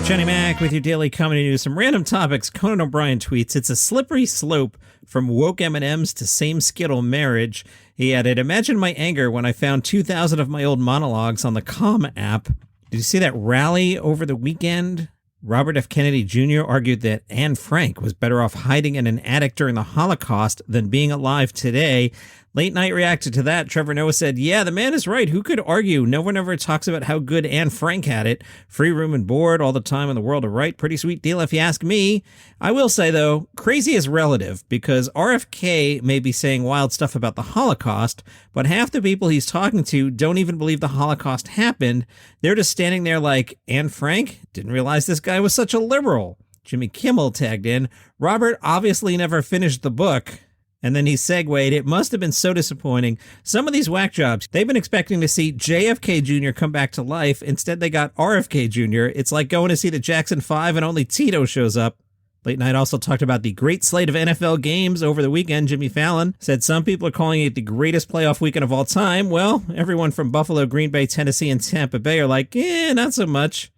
Johnny Mac with your daily comedy news. Some random topics. Conan O'Brien tweets, "It's a slippery slope from woke M&Ms to same-skittle marriage." He added, "Imagine my anger when I found 2,000 of my old monologues on the Calm app." Did you see that rally over the weekend? Robert F. Kennedy Jr. argued that Anne Frank was better off hiding in an attic during the Holocaust than being alive today. Late Night reacted to that. Trevor Noah said, "Yeah, the man is right. Who could argue? No one ever talks about how good Anne Frank had it. Free room and board all the time in the world of right. Pretty sweet deal if you ask me." I will say, though, crazy is relative, because RFK may be saying wild stuff about the Holocaust, but half the people he's talking to don't even believe the Holocaust happened. They're just standing there like, "Anne Frank? Didn't realize this guy was such a liberal." Jimmy Kimmel tagged in, "Robert obviously never finished the book." And then he segued, "It must have been so disappointing. Some of these whack jobs, they've been expecting to see JFK Jr. come back to life. Instead, they got RFK Jr. It's like going to see the Jackson 5 and only Tito shows up." Late Night also talked about the great slate of NFL games over the weekend. Jimmy Fallon said some people are calling it the greatest playoff weekend of all time. Well, everyone from Buffalo, Green Bay, Tennessee, and Tampa Bay are like, not so much.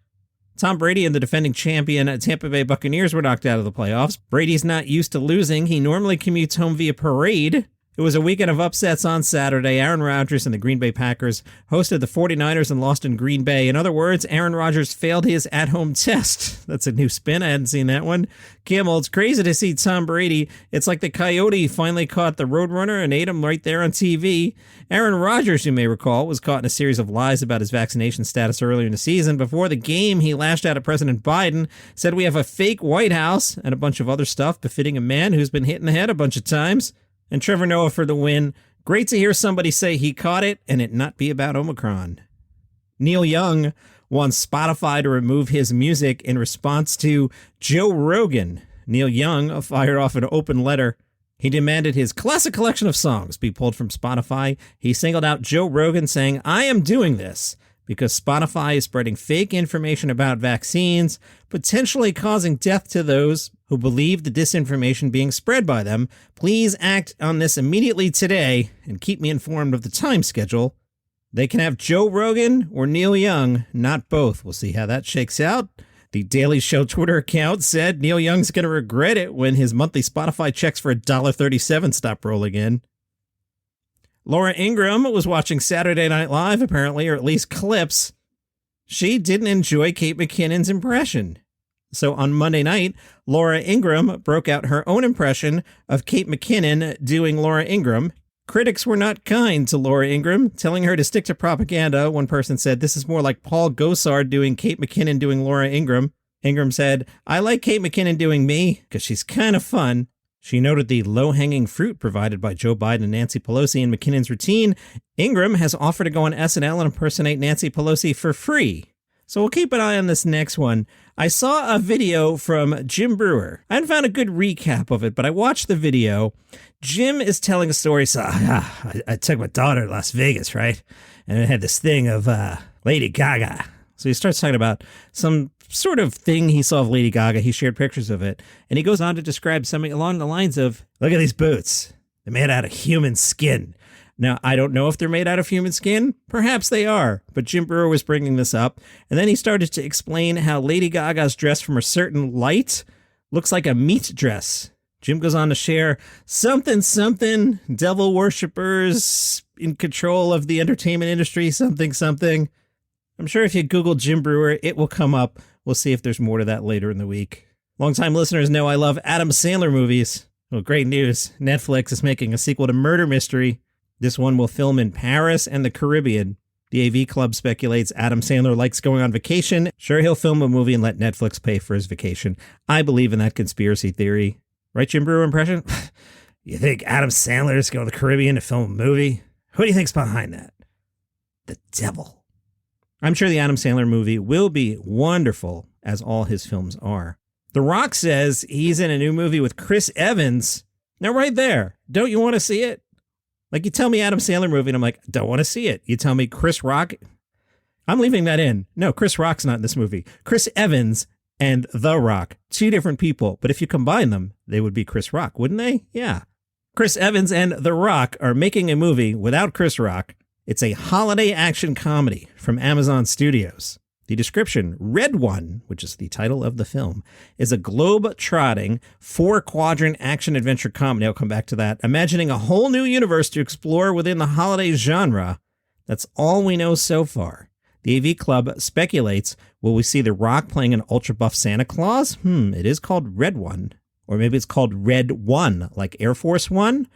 Tom Brady and the defending champion Tampa Bay Buccaneers were knocked out of the playoffs. Brady's not used to losing. He normally commutes home via parade. It was a weekend of upsets on Saturday. Aaron Rodgers and the Green Bay Packers hosted the 49ers and lost in Green Bay. In other words, Aaron Rodgers failed his at-home test. That's a new spin. I hadn't seen that one. Kimmel, "It's crazy to see Tom Brady. It's like the coyote finally caught the Roadrunner and ate him right there on TV." Aaron Rodgers, you may recall, was caught in a series of lies about his vaccination status earlier in the season. Before the game, he lashed out at President Biden, said we have a fake White House, and a bunch of other stuff befitting a man who's been hit in the head a bunch of times. And Trevor Noah for the win. "Great to hear somebody say he caught it and it not be about Omicron." Neil Young wants Spotify to remove his music in response to Joe Rogan. Neil Young fired off an open letter. He demanded his classic collection of songs be pulled from Spotify. He singled out Joe Rogan, saying, "I am doing this because Spotify is spreading fake information about vaccines, potentially causing death to those who believe the disinformation being spread by them. Please act on this immediately today and keep me informed of the time schedule." They can have Joe Rogan or Neil Young, not both. We'll see how that shakes out. The Daily Show Twitter account said Neil Young's going to regret it when his monthly Spotify checks for $1.37 stop rolling in. Laura Ingraham was watching Saturday Night Live, apparently, or at least clips. She didn't enjoy Kate McKinnon's impression. So on Monday night, Laura Ingraham broke out her own impression of Kate McKinnon doing Laura Ingraham. Critics were not kind to Laura Ingraham, telling her to stick to propaganda. One person said, "This is more like Paul Gosar doing Kate McKinnon doing Laura Ingraham." Ingraham said, "I like Kate McKinnon doing me because she's kind of fun." She noted the low-hanging fruit provided by Joe Biden and Nancy Pelosi in McKinnon's routine. Ingraham has offered to go on SNL and impersonate Nancy Pelosi for free. So we'll keep an eye on this next one. I saw a video from Jim Breuer. I hadn't found a good recap of it, but I watched the video. Jim is telling a story. So I took my daughter to Las Vegas, right? And it had this thing of Lady Gaga. So he starts talking about some sort of thing he saw of Lady Gaga. He shared pictures of it. And he goes on to describe something along the lines of, "Look at these boots. They're made out of human skin." Now, I don't know if they're made out of human skin. Perhaps they are, but Jim Breuer was bringing this up. And then he started to explain how Lady Gaga's dress from a certain light looks like a meat dress. Jim goes on to share something, devil worshippers in control of the entertainment industry, something. I'm sure if you Google Jim Breuer, it will come up. We'll see if there's more to that later in the week. Longtime listeners know I love Adam Sandler movies. Well, great news. Netflix is making a sequel to Murder Mystery. This one will film in Paris and the Caribbean. The AV Club speculates Adam Sandler likes going on vacation. Sure, he'll film a movie and let Netflix pay for his vacation. I believe in that conspiracy theory. Right, Jim Breuer impression? You think Adam Sandler is going to the Caribbean to film a movie? Who do you think's behind that? The devil. I'm sure the Adam Sandler movie will be wonderful, as all his films are. The Rock says he's in a new movie with Chris Evans. Now, right there, don't you want to see it? Like, you tell me Adam Sandler movie, and I'm like, don't want to see it. You tell me Chris Rock, I'm leaving that in. No, Chris Rock's not in this movie. Chris Evans and The Rock, two different people. But if you combine them, they would be Chris Rock, wouldn't they? Yeah. Chris Evans and The Rock are making a movie without Chris Rock. It's a holiday action comedy from Amazon Studios. The description, Red One, which is the title of the film, is a globe-trotting, 4-quadrant action-adventure comedy. I'll come back to that. Imagining a whole new universe to explore within the holiday genre. That's all we know so far. The AV Club speculates, will we see The Rock playing an ultra-buff Santa Claus? It is called Red One. Or maybe it's called Red One, like Air Force One?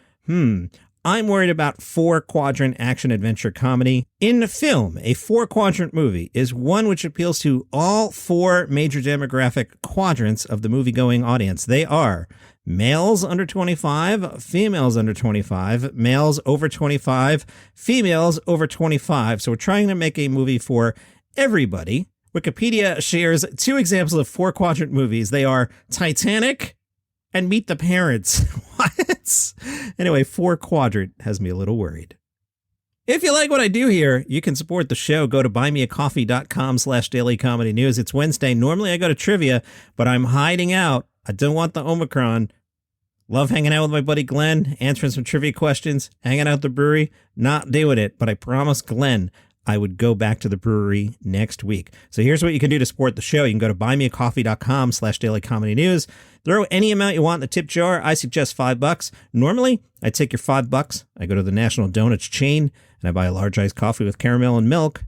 I'm worried about 4-quadrant action-adventure comedy. In film, a 4-quadrant movie is one which appeals to all 4 major demographic quadrants of the movie-going audience. They are males under 25, females under 25, males over 25, females over 25. So we're trying to make a movie for everybody. Wikipedia shares 2 examples of 4-quadrant movies. They are Titanic and Meet the Parents. What? Anyway, 4-quadrant has me a little worried. If you like what I do here, you can support the show. Go to buymeacoffee.com/dailycomedynews. It's Wednesday. Normally I go to trivia, but I'm hiding out. I don't want the Omicron. Love hanging out with my buddy Glenn, answering some trivia questions, hanging out at the brewery. Not doing it, but I promised Glenn I would go back to the brewery next week. So here's what you can do to support the show. You can go to buymeacoffee.com/dailycomedynews. Throw any amount you want in the tip jar. I suggest $5. Normally, I take your $5. I go to the National Donuts chain and I buy a large iced coffee with caramel and milk.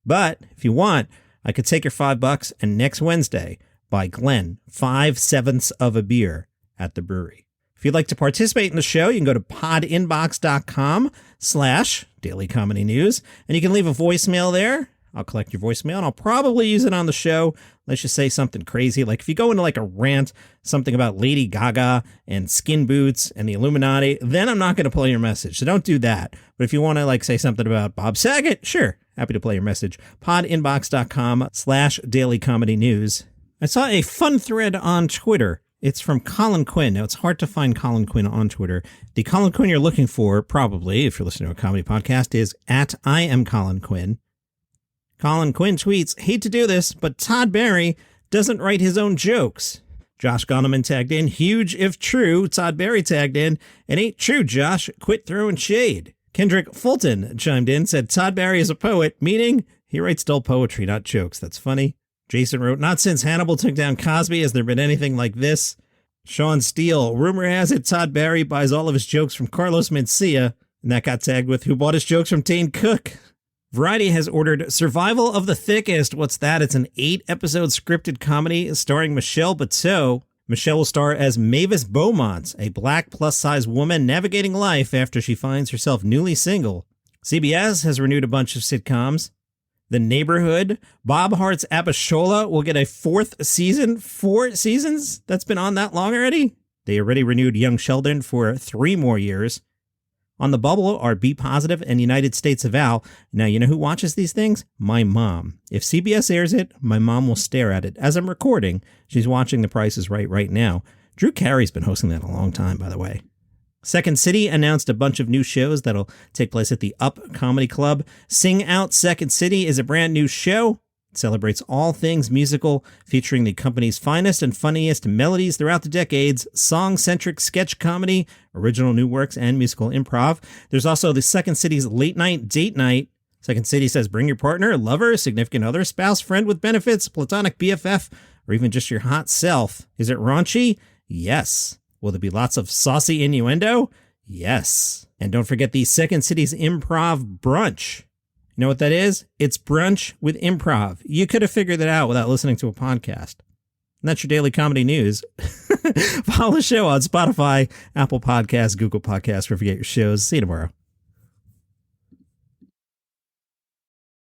But if you want, I could take your $5 and next Wednesday buy Glenn 5/7 of a beer at the brewery. If you'd like to participate in the show, you can go to podinbox.com/dailycomedynews and you can leave a voicemail there. I'll collect your voicemail and I'll probably use it on the show. Let's just say something crazy. Like if you go into like a rant, something about Lady Gaga and skin boots and the Illuminati, then I'm not going to play your message. So don't do that. But if you want to like say something about Bob Saget, sure. Happy to play your message. podinbox.com/dailycomedynews. I saw a fun thread on Twitter. It's from Colin Quinn. Now, it's hard to find Colin Quinn on Twitter. The Colin Quinn you're looking for, probably, if you're listening to a comedy podcast, is @IamColinQuinn. Colin Quinn tweets, hate to do this, but Todd Barry doesn't write his own jokes. Josh Gondelman tagged in, huge if true. Todd Barry tagged in, it ain't true, Josh. Quit throwing shade. Kendrick Fulton chimed in, said Todd Barry is a poet, meaning he writes dull poetry, not jokes. That's funny. Jason wrote, not since Hannibal took down Cosby has there been anything like this. Sean Steele, rumor has it Todd Barry buys all of his jokes from Carlos Mencia, and that got tagged with who bought his jokes from Dane Cook. Variety has ordered Survival of the Thickest. What's that? It's an 8-episode scripted comedy starring Michelle Buteau. Michelle will star as Mavis Beaumont, a black plus-size woman navigating life after she finds herself newly single. CBS has renewed a bunch of sitcoms. The Neighborhood. Bob Hart's Abishola will get a 4th season. 4 seasons? That's been on that long already? They already renewed Young Sheldon for 3 more years. On the bubble are Be Positive and United States of Al. Now, you know who watches these things? My mom. If CBS airs it, my mom will stare at it. As I'm recording, she's watching The Price is Right now. Drew Carey's been hosting that a long time, by the way. Second City announced a bunch of new shows that'll take place at the Up Comedy Club. Sing Out Second City is a brand new show. It celebrates all things musical, featuring the company's finest and funniest melodies throughout the decades, song-centric sketch comedy, original new works, and musical improv. There's also the Second City's late night date night. Second City says bring your partner, lover, significant other, spouse, friend with benefits, platonic BFF, or even just your hot self. Is it raunchy? Yes. Will there be lots of saucy innuendo? Yes. And don't forget the Second City's improv brunch. You know what that is? It's brunch with improv. You could have figured that out without listening to a podcast. And that's your daily comedy news. Follow the show on Spotify, Apple Podcasts, Google Podcasts, wherever you get your shows. See you tomorrow.